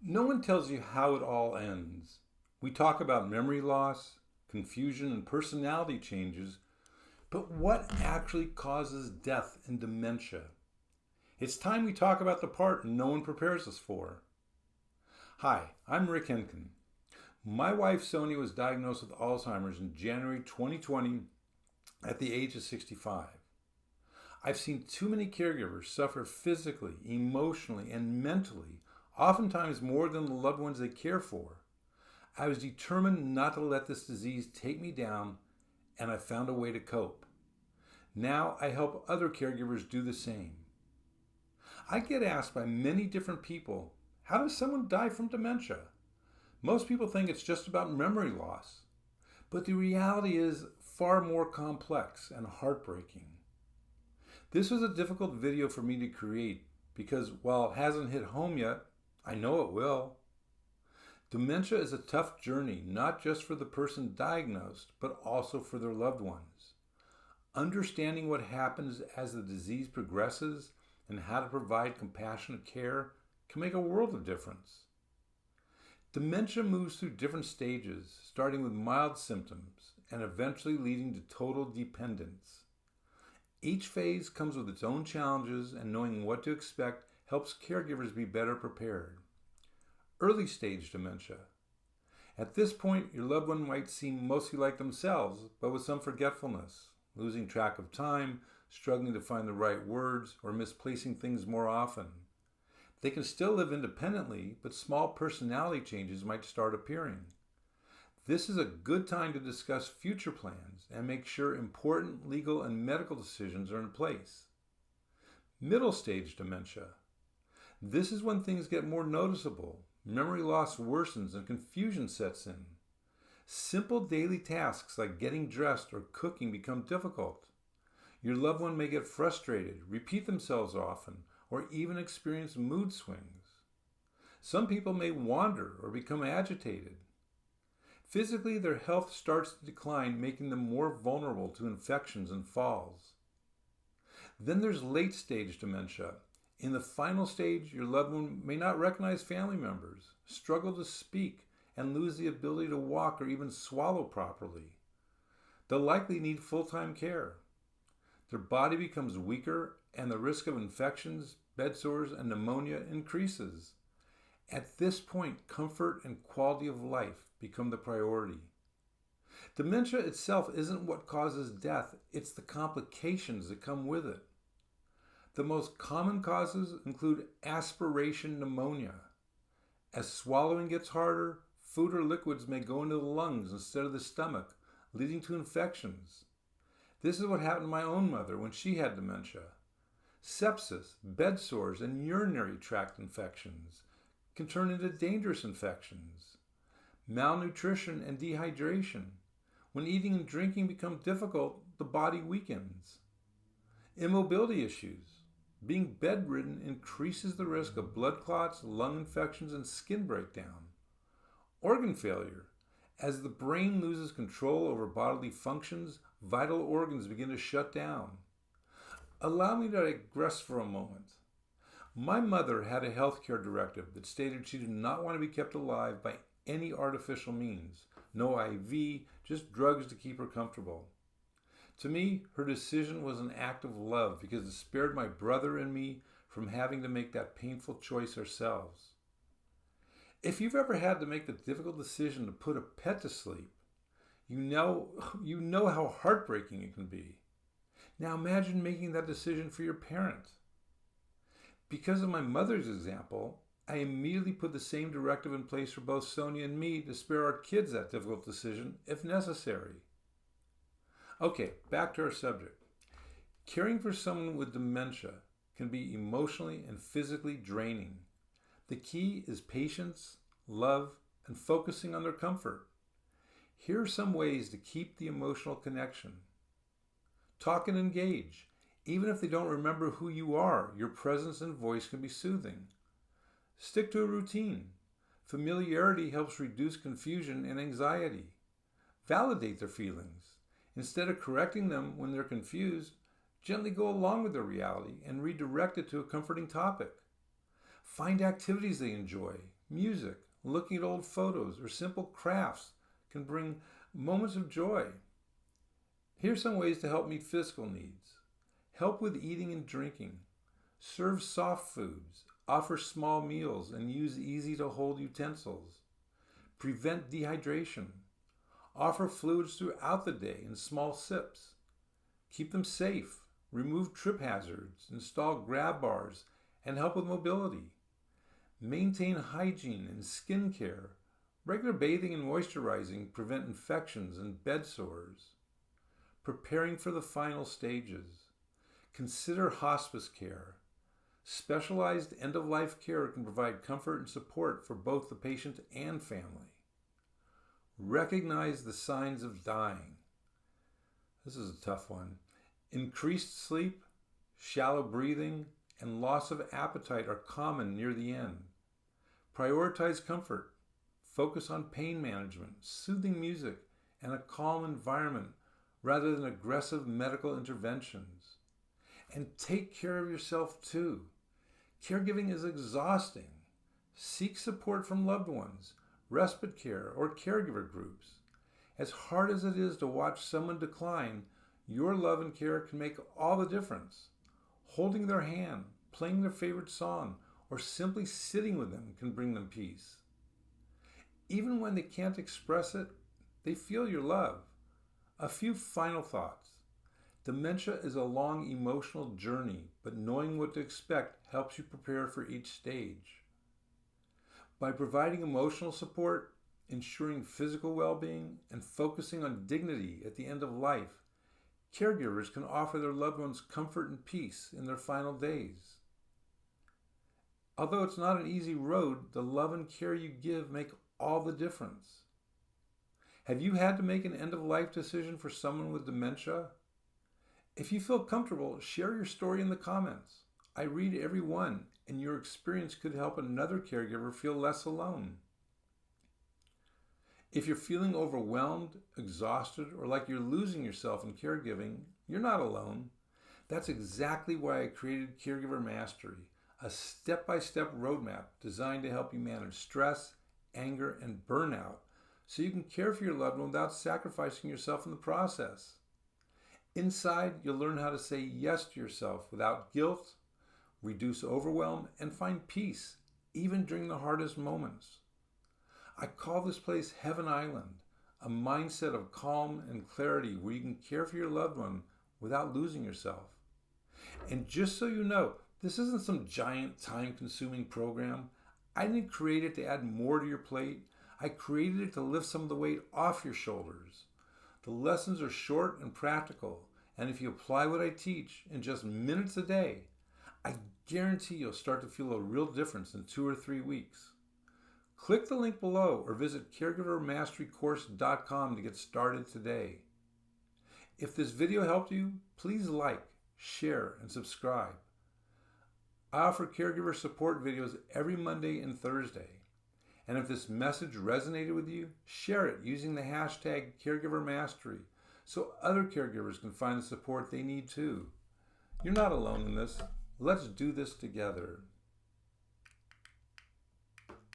No one tells you how it all ends. We talk about memory loss, confusion, and personality changes, but what actually causes death and dementia? It's time we talk about the part no one prepares us for. Hi, I'm 𝗗𝗂𝘁𝗵. My wife Sonia was diagnosed with Alzheimer's in January 2020 at the age of 65. I've seen too many caregivers suffer physically, emotionally, and mentally, oftentimes more than the loved ones they care for. I was determined not to let this disease take me down, and I found a way to cope. Now I help other caregivers do the same. I get asked by many different people, how does someone die from dementia? Most people think it's just about memory loss, but the reality is far more complex and heartbreaking. This was a difficult video for me to create because while it hasn't hit home yet, I know it will. Dementia is a tough journey, not just for the person diagnosed, but also for their loved ones. Understanding what happens as the disease progresses and how to provide compassionate care can make a world of difference. Dementia moves through different stages, starting with mild symptoms and eventually leading to total dependence. Each phase comes with its own challenges, and knowing what to expect helps caregivers be better prepared. Early stage dementia. At this point, your loved one might seem mostly like themselves, but with some forgetfulness, losing track of time, struggling to find the right words, or misplacing things more often. They can still live independently, but small personality changes might start appearing. This is a good time to discuss future plans and make sure important legal and medical decisions are in place. Middle stage dementia. This is when things get more noticeable. Memory loss worsens and confusion sets in. Simple daily tasks like getting dressed or cooking become difficult. Your loved one may get frustrated, repeat themselves often, or even experience mood swings. Some people may wander or become agitated. Physically, their health starts to decline, making them more vulnerable to infections and falls. Then there's late stage dementia. In the final stage, your loved one may not recognize family members, struggle to speak, and lose the ability to walk or even swallow properly. They'll likely need full-time care. Their body becomes weaker, and the risk of infections, bed sores, and pneumonia increases. At this point, comfort and quality of life become the priority. Dementia itself isn't what causes death, it's the complications that come with it. The most common causes include aspiration pneumonia. As swallowing gets harder, food or liquids may go into the lungs instead of the stomach, leading to infections. This is what happened to my own mother when she had dementia. Sepsis, bed sores, and urinary tract infections can turn into dangerous infections. Malnutrition and dehydration. When eating and drinking become difficult, the body weakens. Immobility issues. Being bedridden increases the risk of blood clots, lung infections, and skin breakdown. Organ failure. As the brain loses control over bodily functions, vital organs begin to shut down. Allow me to digress for a moment. My mother had a healthcare directive that stated she did not want to be kept alive by any artificial means. No IV, just drugs to keep her comfortable. To me, her decision was an act of love because it spared my brother and me from having to make that painful choice ourselves. If you've ever had to make the difficult decision to put a pet to sleep, you know how heartbreaking it can be. Now imagine making that decision for your parent. Because of my mother's example, I immediately put the same directive in place for both Sonia and me to spare our kids that difficult decision if necessary. Okay, back to our subject. Caring for someone with dementia can be emotionally and physically draining. The key is patience, love, and focusing on their comfort. Here are some ways to keep the emotional connection. Talk and engage. Even if they don't remember who you are, your presence and voice can be soothing. Stick to a routine. Familiarity helps reduce confusion and anxiety. Validate their feelings. Instead of correcting them when they're confused, gently go along with their reality and redirect it to a comforting topic. Find activities they enjoy. Music, looking at old photos, or simple crafts can bring moments of joy. Here's some ways to help meet physical needs. Help with eating and drinking. Serve soft foods. Offer small meals and use easy-to-hold utensils. Prevent dehydration. Offer fluids throughout the day in small sips. Keep them safe. Remove trip hazards. Install grab bars and help with mobility. Maintain hygiene and skin care. Regular bathing and moisturizing prevent infections and bed sores. Preparing for the final stages. Consider hospice care. Specialized end-of-life care can provide comfort and support for both the patient and family. Recognize the signs of dying. This is a tough one. Increased sleep, shallow breathing, and loss of appetite are common near the end. Prioritize comfort. Focus on pain management, soothing music, and a calm environment rather than aggressive medical interventions. And take care of yourself too. Caregiving is exhausting. Seek support from loved ones, respite care, or caregiver groups. As hard as it is to watch someone decline, your love and care can make all the difference. Holding their hand, playing their favorite song, or simply sitting with them can bring them peace. Even when they can't express it, they feel your love. A few final thoughts. Dementia is a long emotional journey, but knowing what to expect helps you prepare for each stage. By providing emotional support, ensuring physical well-being, and focusing on dignity at the end of life, caregivers can offer their loved ones comfort and peace in their final days. Although it's not an easy road, the love and care you give make all the difference. Have you had to make an end-of-life decision for someone with dementia? If you feel comfortable, share your story in the comments. I read every one, and your experience could help another caregiver feel less alone. If you're feeling overwhelmed, exhausted, or like you're losing yourself in caregiving, you're not alone. That's exactly why I created Caregiver Mastery, a step-by-step roadmap designed to help you manage stress, anger, and burnout so you can care for your loved one without sacrificing yourself in the process. Inside, you'll learn how to say yes to yourself without guilt, reduce overwhelm, and find peace, even during the hardest moments. I call this place Heaven Island, a mindset of calm and clarity where you can care for your loved one without losing yourself. And just so you know, this isn't some giant time-consuming program. I didn't create it to add more to your plate. I created it to lift some of the weight off your shoulders. The lessons are short and practical, and if you apply what I teach in just minutes a day, I guarantee you'll start to feel a real difference in 2 or 3 weeks. Click the link below or visit caregivermasterycourse.com to get started today. If this video helped you, please like, share, and subscribe. I offer caregiver support videos every Monday and Thursday. And if this message resonated with you, share it using the hashtag #CaregiverMastery so other caregivers can find the support they need too. You're not alone in this. Let's do this together.